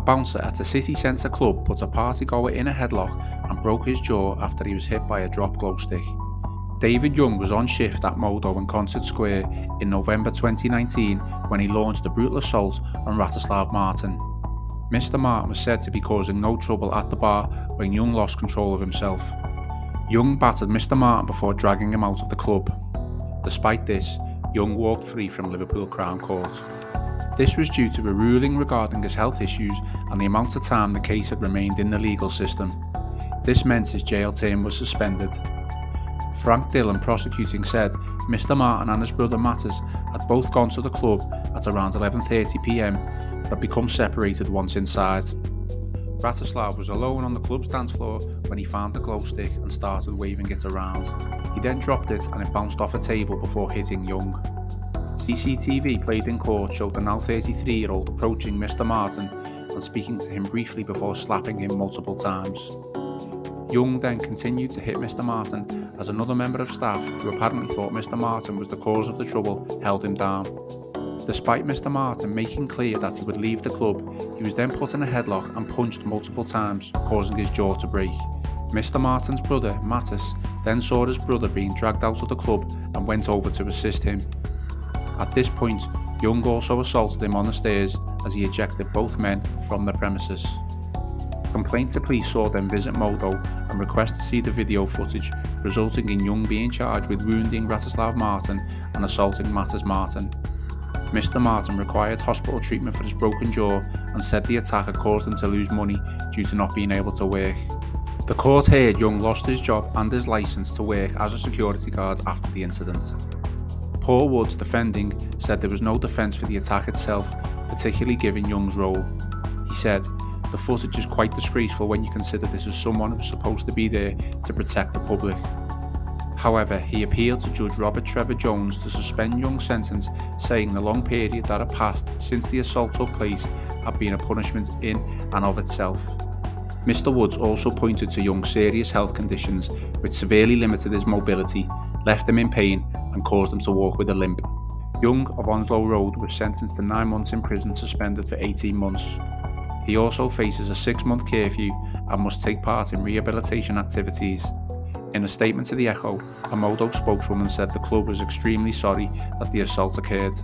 bouncer at a city centre club put a partygoer in a headlock and broke his jaw after he was hit by a drop glow stick. David Young was on shift at Modo in Concert Square in November 2019 when he launched a brutal assault on Ratislav Martin. Mr. Martin was said to be causing no trouble at the bar when Young lost control of himself. Young battered Mr. Martin before dragging him out of the club. Despite this, Young walked free from Liverpool Crown Court. This was due to a ruling regarding his health issues and the amount of time the case had remained in the legal system. This meant his jail term was suspended. Frank Dillon prosecuting said Mr. Martin and his brother Matters had both gone to the club at around 11:30 PM but had become separated once inside. Ratislav was alone on the club's dance floor when he found the glow stick and started waving it around. He then dropped it and it bounced off a table before hitting Young. CCTV played in court showed the now 33-year-old approaching Mr. Martin and speaking to him briefly before slapping him multiple times. Young then continued to hit Mr. Martin as another member of staff, who apparently thought Mr. Martin was the cause of the trouble, held him down. Despite Mr. Martin making clear that he would leave the club, he was then put in a headlock and punched multiple times, causing his jaw to break. Mr. Martin's brother, Mattis, then saw his brother being dragged out of the club and went over to assist him. At this point, Young also assaulted him on the stairs as he ejected both men from the premises. Complaint to police saw them visit Modo and request to see the video footage, resulting in Young being charged with wounding Ratislav Martin and assaulting Mattis Martin. Mr. Martin required hospital treatment for his broken jaw and said the attack had caused him to lose money due to not being able to work. The court heard Young lost his job and his licence to work as a security guard after the incident. Paul Woods, defending, said there was no defence for the attack itself, particularly given Young's role. He said, "The footage is quite disgraceful when you consider this is someone who was supposed to be there to protect the public." However, he appealed to Judge Robert Trevor Jones to suspend Young's sentence, saying the long period that had passed since the assault took place had been a punishment in and of itself. Mr. Woods also pointed to Young's serious health conditions, which severely limited his mobility, left him in pain, and caused him to walk with a limp. Young of Onslow Road was sentenced to 9 months in prison, suspended for 18 months. He also faces a 6-month curfew and must take part in rehabilitation activities. In a statement to the Echo, a Modo spokeswoman said the club was extremely sorry that the assault occurred.